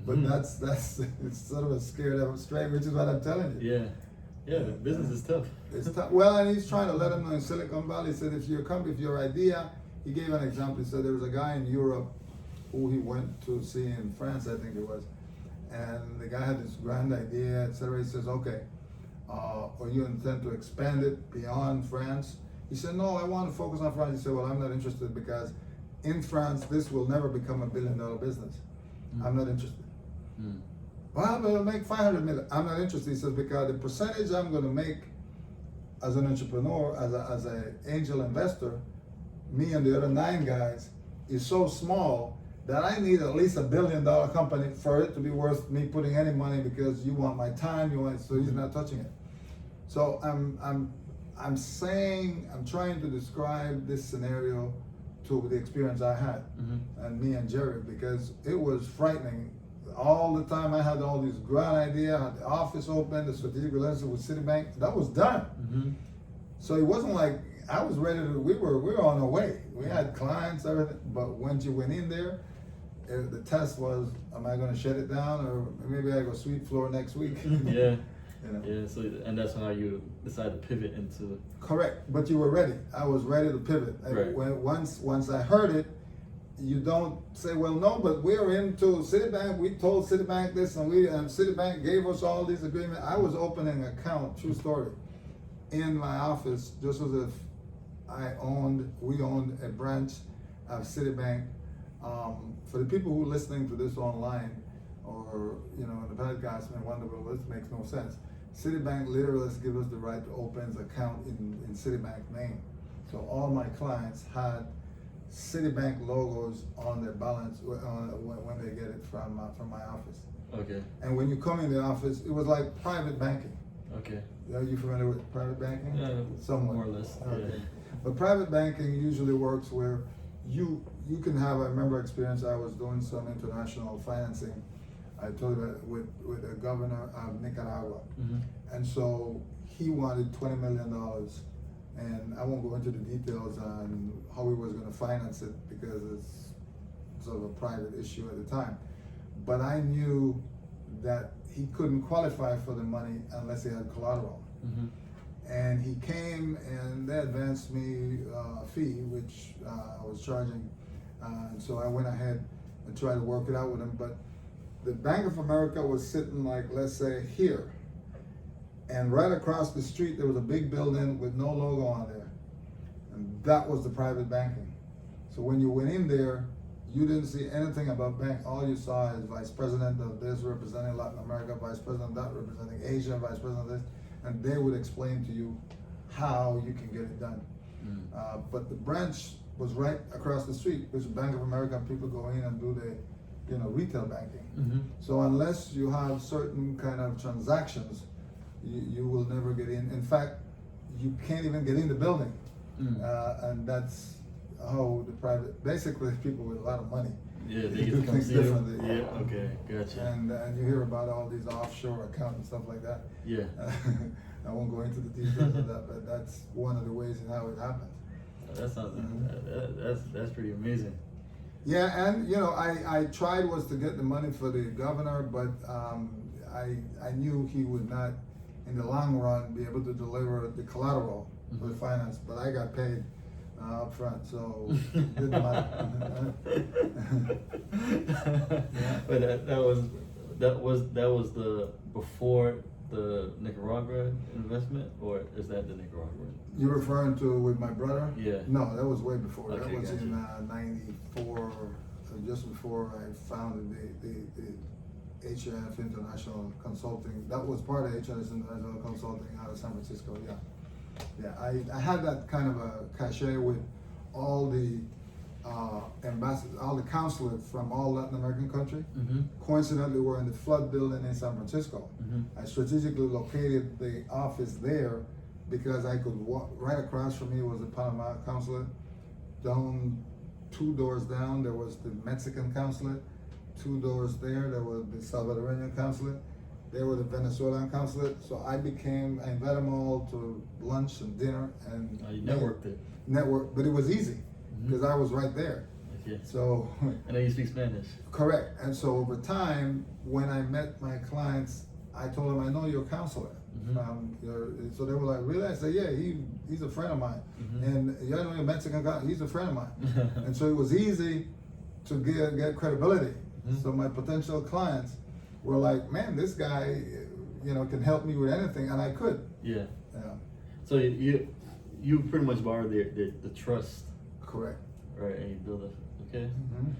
But that's it's sort of a scared of straight, which is what I'm telling you. Yeah, the business is tough. It's tough. Well, and he's trying to let them know in Silicon Valley. He said, if your idea, he gave an example. He said there was a guy in Europe who he went to see in France, I think it was, and the guy had this grand idea, etc. He says, okay, or you intend to expand it beyond France? He said, no, I want to focus on France. He said, well, I'm not interested because in France, this will never become a $1 billion business. I'm not interested. Well, I'm going to make 500 million. I'm not interested. He says, because the percentage I'm going to make as an entrepreneur, as an angel investor, me and the other 9 guys, is so small that I need at least $1 billion company for it to be worth me putting any money, because you want my time, so he's not touching it. So I'm saying, I'm trying to describe this scenario to the experience I had, and me and Jerry, because it was frightening. All the time I had all these grand ideas, I had the office open, the strategic relationship with Citibank, that was done. So it wasn't like I was ready to, we were on our way. We had clients, everything, but once you went in there, the test was, am I going to shut it down, or maybe I go sweep floor next week? Yeah. You know? Yeah, so, and that's how you decide to pivot into. Correct, but you were ready. I was ready to pivot. Right. Once I heard it, you don't say, well, no, but we're into Citibank. We told Citibank this, and Citibank gave us all these agreements. I was opening an account, true story, in my office, just as if we owned a branch of Citibank. For the people who are listening to this online, or the podcast may wonder, well, this makes no sense. Citibank literally gives us the right to open an account in Citibank name. So all my clients had Citibank logos on their balance when they get it from my office. Okay. And when you come in the office, it was like private banking. Okay. Are you familiar with private banking? Yeah, somewhat. more or less. Okay. Yeah. But private banking usually works where you can have. I remember experience. I was doing some international financing. I told you that with the governor of Nicaragua, and so he wanted $20 million, and I won't go into the details on how he was going to finance it because it's sort of a private issue at the time. But I knew that he couldn't qualify for the money unless he had collateral. And he came and they advanced me a fee, which I was charging. And so I went ahead and tried to work it out with him. But the Bank of America was sitting like, let's say, here. And right across the street, there was a big building with no logo on there. And that was the private banking. So when you went in there, you didn't see anything about bank. All you saw is vice president of this representing Latin America, vice president of that representing Asia, vice president of this. And they would explain to you how you can get it done. But the branch was right across the street, which is Bank of America. People go in and do the retail banking. So unless you have certain kind of transactions, you will never get in. In fact, you can't even get in the building. And that's how the private, basically people with a lot of money, Yeah, they do things differently. Yeah, okay, gotcha. And you hear about all these offshore accounts and stuff like that. Yeah. I won't go into the details of that, but that's one of the ways in how it happens. That sounds that's pretty amazing. Yeah, and I tried was to get the money for the governor, but I knew he would not, in the long run, be able to deliver the collateral for the finance. But I got paid up front, so it didn't matter. Yeah. But that was the before the Nicaragua investment, or is that the Nicaragua? You referring to with my brother? Yeah. No, that was way before. Okay, That was gotcha. in '94, just before I founded the HF International Consulting. That was part of HF International Consulting out of San Francisco. Yeah, yeah. I had that kind of a cachet with all the ambassadors, all the consulates from all Latin American countries. Mm-hmm. Coincidentally, we're in the flood building in San Francisco. Mm-hmm. I strategically located the office there because I could walk right across from me was the Panama consulate. Down 2 doors down there was the Mexican consulate. 2 doors there was the Salvadorian consulate. There was the Venezuelan consulate. So I invited them all to lunch and dinner and You networked it. but it was easy because I was right there. Yeah. So And you speak Spanish. correct. And so over time, when I met my clients, I told them, I know you're a counselor. So they were like, really? I said, yeah, he's a friend of mine. And you know, you're Mexican guy, he's a friend of mine. And so it was easy to get credibility. So my potential clients were like, man, this guy, can help me with anything, and I could. Yeah. Yeah. So you pretty much borrowed the trust, Correct. right? And you build it. Okay. Mm-hmm.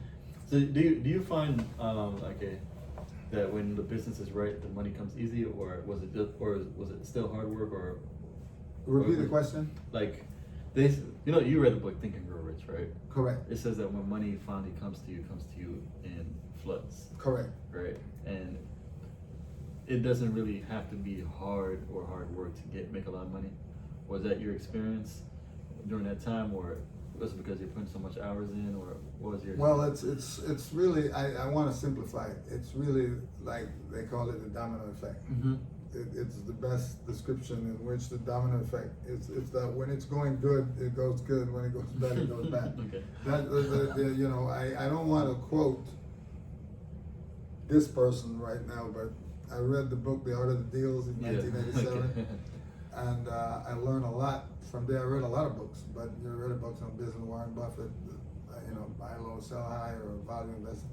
So do you find that when the business is right, the money comes easy, or was it still hard work, or Repeat the question. like this? You read the book Think and Grow Rich, right? Correct. It says that when money finally comes to you in floods, Correct. right? And it doesn't really have to be hard work to make a lot of money. Was that your experience during that time, or was it because you're putting so much hours in, or what was your? Well, it's really, I want to simplify it. It's really like they call it the domino effect. Mm-hmm. It's the best description in which the domino effect. It's that when it's going good, it goes good. When it goes bad, it goes bad. Okay. I don't want to quote this person right now, but I read the book The Art of the Deals in 1987, Okay. and I learned a lot from there. I read a lot of books, but you read books on business, Warren Buffett, buy low, sell high, or value investing.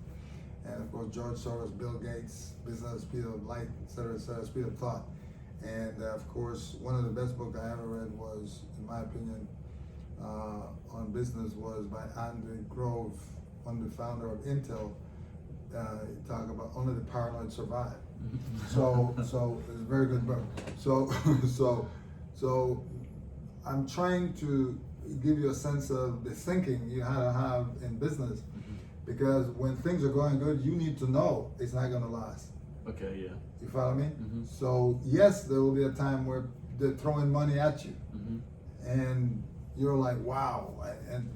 And of course, George Soros, Bill Gates, Business, Speed of Light, et cetera, Speed of Thought. And of course, one of the best books I ever read was, in my opinion, on business was by Andy Grove, one of the founder of Intel. He talked about only the paranoid survive. So it's a very good book. So I'm trying to give you a sense of the thinking you have to have in business. Because when things are going good, you need to know it's not going to last. Okay, yeah. You follow me? Mm-hmm. So yes, there will be a time where they're throwing money at you, and you're like, wow. And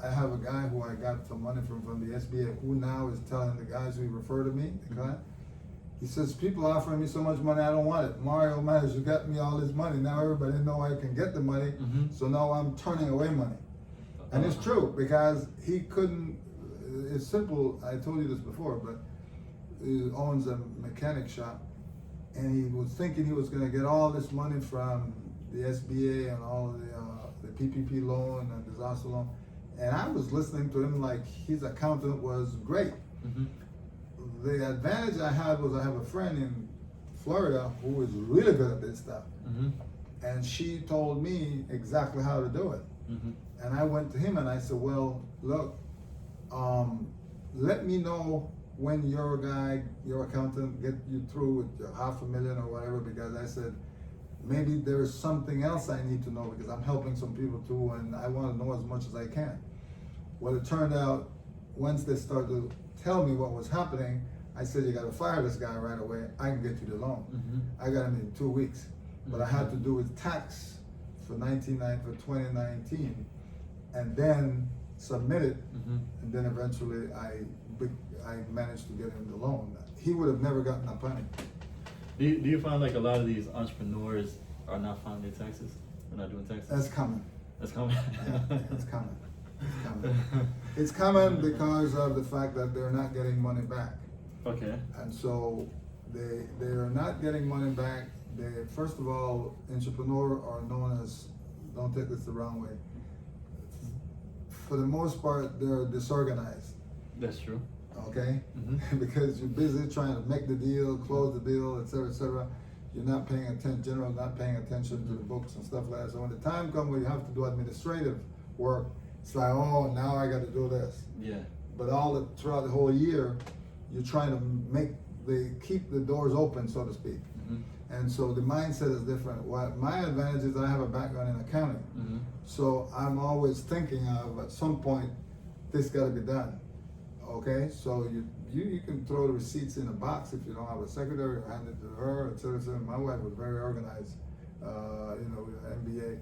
I have a guy who I got some money from the SBA, who now is telling the guys who refer to me, the client, he says, people offering me so much money, I don't want it. Mario Myers, you got me all this money. Now everybody know I can get the money, so now I'm turning away money. And it's true, because he couldn't. It's simple. I told you this before, but he owns a mechanic shop, and he was thinking he was going to get all this money from the SBA and all the PPP loan and disaster loan, and I was listening to him like his accountant was great. The advantage I had was I have a friend in Florida who is really good at this stuff, and she told me exactly how to do it. And I went to him and I said, well, look, let me know when your accountant get you through with your $500,000 or whatever, because I said, maybe there is something else I need to know, because I'm helping some people too, and I want to know as much as I can. Well, it turned out, once they started to tell me what was happening, I said, you got to fire this guy right away. I can get you the loan. I got him in 2 weeks, but I had to do his tax for 2019, and then submit it, and then eventually I managed to get him the loan. He would have never gotten that money. Do you find like a lot of these entrepreneurs are not filing their taxes? They're not doing taxes? That's coming. That's coming. Yeah, it's coming. It's coming. It's coming because of the fact that they're not getting money back. Okay. And so they are not getting money back. First of all, entrepreneurs are known as, don't take this the wrong way, for the most part, they're disorganized. That's true. Okay? Because you're busy trying to make the deal, close the deal, et cetera, you're not paying attention, general not paying attention to the books and stuff like that. So when the time comes where you have to do administrative work, it's like, oh, now I got to do this. Yeah. But throughout the whole year, you're trying to keep the doors open, so to speak. Mm-hmm. And so the mindset is different. My advantage is I have a background in accounting. Mm-hmm. So I'm always thinking of, at some point, this got to be done. Okay, so you can throw the receipts in a box if you don't have a secretary, or hand it to her, etc. My wife was very organized, with an MBA,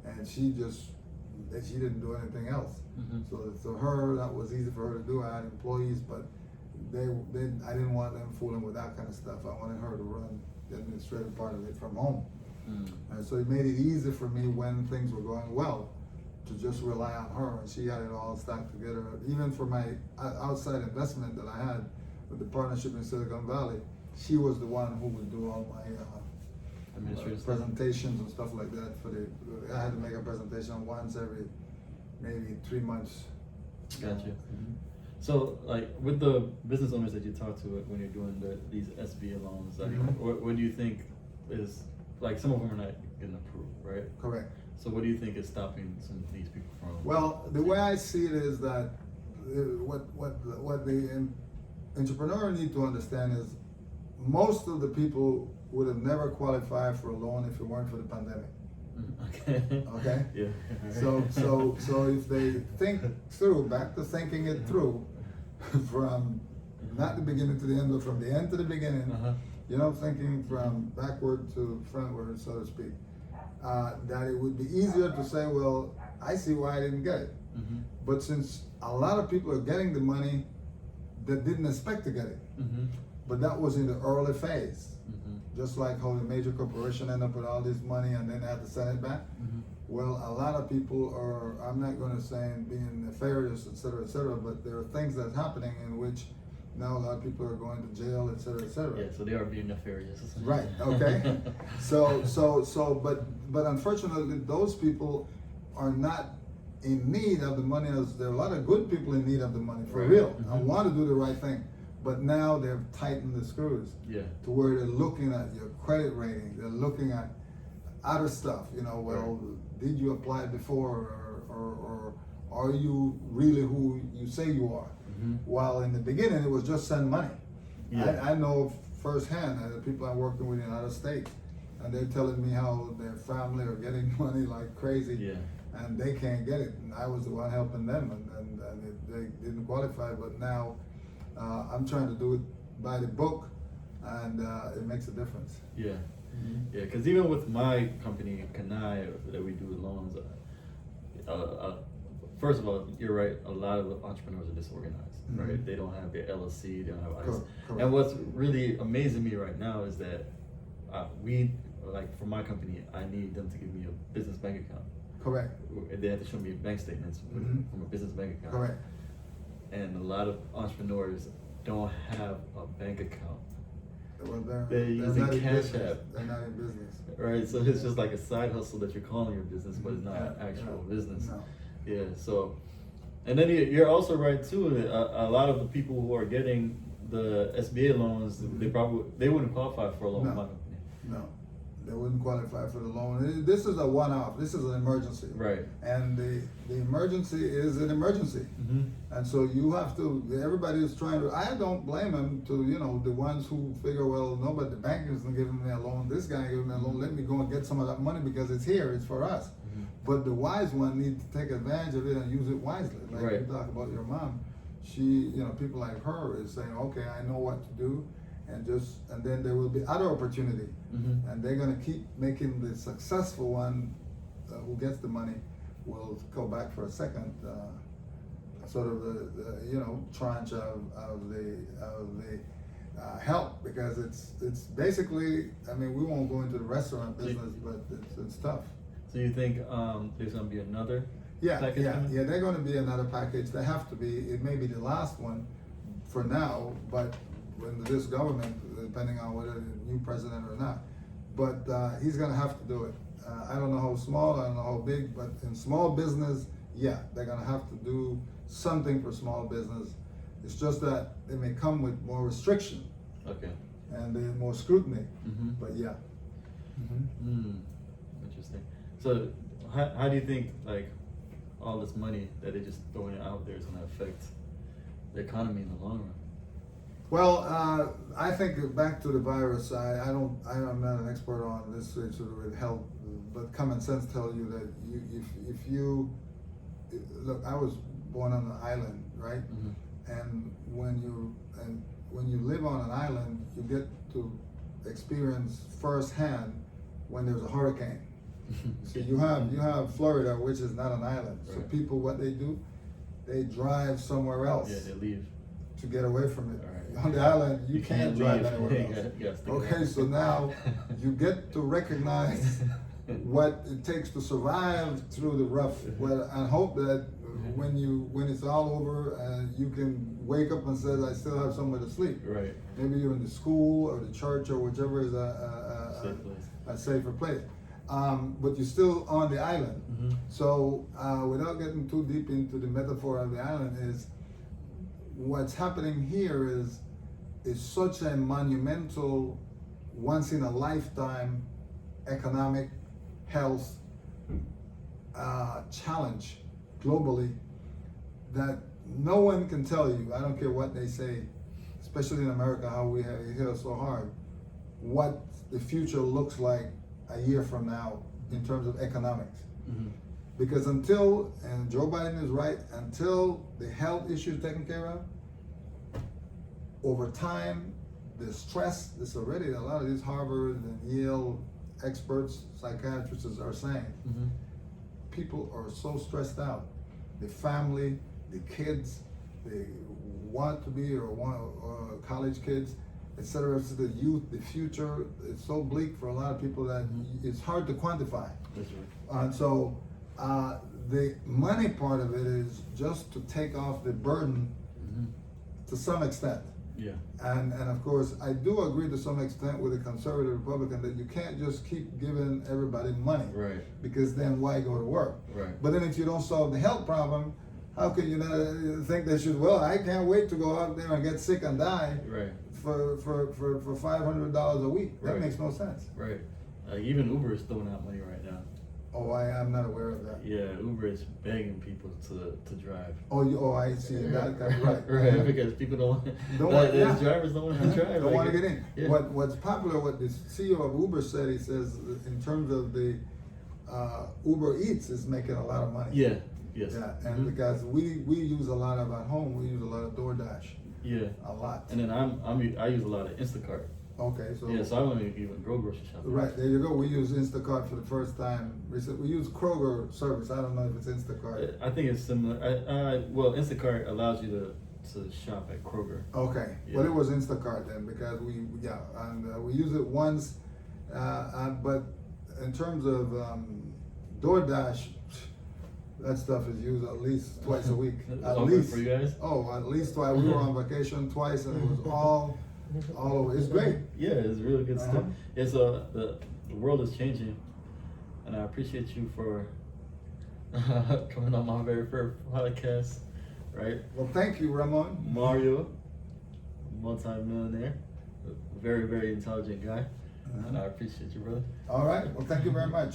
and she didn't do anything else. Mm-hmm. So for her, that was easy for her to do. I had employees, but I didn't want them fooling with that kind of stuff. I wanted her to run the administrative part of it from home. Mm-hmm. And so it made it easy for me when things were going well to just rely on her, and she had it all stacked together. Even for my outside investment that I had with the partnership in Silicon Valley, she was the one who would do all my presentations and stuff like that. I had to make a presentation once every maybe 3 months. Gotcha. Mm-hmm. So, like, with the business owners that you talk to when you're doing these SBA loans, like, Mm-hmm. what do you think is, like, some of them are not getting approved, right? Correct. So what do you think is stopping some of these people from? Well, the way I see it is that what the entrepreneur need to understand is most of the people would have never qualified for a loan if it weren't for the pandemic. Okay. Okay. Yeah. So if they think through, back to thinking it through, from not the beginning to the end, but from the end to the beginning, thinking from backward to frontward, so to speak. That it would be easier to say, well, I see why I didn't get it. Mm-hmm. But since a lot of people are getting the money that didn't expect to get it, Mm-hmm. but that was in the early phase, Mm-hmm. just like how the major corporation end up with all this money and then had to send it back. Mm-hmm. Well, a lot of people are, I'm not going to say being nefarious, et cetera, but there are things that's happening in which now a lot of people are going to jail, et cetera, et cetera. Yeah, so they are being nefarious. Right, okay. But unfortunately, those people are not in need of the money. As there are a lot of good people in need of the money, for Right. real. Mm-hmm. I want to do the right thing. But now they've tightened the screws Yeah. to where they're looking at your credit rating. They're looking at other stuff. Did you apply before, or are you really who you say you are? Mm-hmm. While in the beginning, it was just send money. Yeah. I know firsthand the people I'm working with in other states, and they're telling me how their family are getting money like crazy, Yeah. and they can't get it. And I was the one helping them, and they didn't qualify. But now I'm trying to do it by the book, and it makes a difference. Yeah. Mm-hmm. Yeah, because even with my company, Canei, that we do loans, first of all, you're right, a lot of entrepreneurs are disorganized, Mm-hmm. right? They don't have their LLC, they don't have IRS. Correct. And what's really amazing me right now is that for my company, I need them to give me a business bank account. Correct. They have to show me bank statements Mhm. from a business bank account. Correct. And a lot of entrepreneurs don't have a bank account. Well, They're they're using not in Cash business. App. They're not in business. Right, so it's just like a side hustle that you're calling your business, but it's not an Yeah, actual yeah, business. no. Yeah, so, and then you're also right too. A lot of the people who are getting the SBA loans, they wouldn't qualify for a loan with my company. No, they wouldn't qualify for the loan. This is a one-off. This is an emergency. Right. And the emergency is an emergency. Mm-hmm. And so you have to, everybody is trying to, I don't blame them to, the ones who figure, well, no, but the bank isn't giving me a loan, this guy giving me a loan, let me go and get some of that money because it's here, it's for us. Mm-hmm. But the wise one need to take advantage of it and use it wisely. Like Right. you talk about your mom, she, people like her is saying, okay, I know what to do, and then there will be other opportunity. Mm-hmm. And they're gonna keep making the successful one who gets the money will go back for a second sort of the tranche of the help, because it's basically, we won't go into the restaurant business, but it's tough. So you think there's gonna be another package? Yeah, they're gonna be another package. They have to be. It may be the last one for now, but when this government, depending on whether the new president or not, but he's gonna have to do it. I don't know how small, I don't know how big, but in small business, yeah, they're gonna have to do something for small business. It's just that it may come with more restriction Okay. and more scrutiny, Mm-hmm. but yeah. Interesting. So, how do you think like all this money that they're just throwing out there is going to affect the economy in the long run? Well, I think back to the virus. I'm not an expert on this sort of health, but common sense tells you that if you look, I was born on an island, right? And when you live on an island, you get to experience firsthand when there's a hurricane. So you have Florida, which is not an island. So Right. people, what they do, they drive somewhere else. Yeah, they leave. To get away from it. Right. On the island, you can't drive leave. anywhere You else. gotta stick Okay, around. so now you get to recognize what it takes to survive through the rough weather, and hope that when it's all over, you can wake up and say, I still have somewhere to sleep. Right. Maybe you're in the school or the church or whichever is Safe place. a safer place. But you're still on the island. So without getting too deep into the metaphor of the island, is what's happening here is such a monumental, once in a lifetime economic health challenge globally that no one can tell you. I don't care what they say, especially in America, how we have hit us so hard, what the future looks like a year from now in terms of economics. Because until, and Joe Biden is right, until the health issue is taken care of, over time, the stress, this already, a lot of these Harvard and Yale experts, psychiatrists are saying, people are so stressed out. The family, the kids, they want to be or college kids, etc. So the youth, the future, it's so bleak for a lot of people that it's hard to quantify. That's right. And so the money part of it is just to take off the burden to some extent. Yeah. And of course, I do agree to some extent with the conservative Republican that you can't just keep giving everybody money. Right. Because then why go to work? Right. But then if you don't solve the health problem, how can you not think they should, well, I can't wait to go out there and get sick and die Right. for $500 a week. That Right. makes no sense. Right. Even Uber is throwing out money right now. Oh, I'm not aware of that. Yeah, Uber is begging people to drive. I see that. Right. Right, because people don't drivers don't want to drive. Don't want to get in. Yeah. What's popular, what the CEO of Uber said, he says in terms of the Uber Eats is making a lot of money. Yeah. Yes. Yeah, and because we use a lot of at home, we use a lot of DoorDash. Yeah. A lot. And then I use a lot of Instacart. Okay, so Yeah, so I don't even go grocery shopping. right, there you go. We use Instacart for the first time. We use Kroger service. I don't know if it's Instacart. I think it's similar. Well, Instacart allows you to shop at Kroger. Okay, Yeah. well, it was Instacart then because we use it once, but in terms of DoorDash, that stuff is used at least twice a week. At Over least for you guys? Oh, at least twice. We were on vacation twice, and it was all over. It's great. Yeah, it's really good stuff. It's the world is changing, and I appreciate you for coming on my very first podcast. Right, Well, thank you, Ramon. Mario, multi-millionaire, very intelligent guy, and I appreciate you, brother. All right. Well, thank you very much.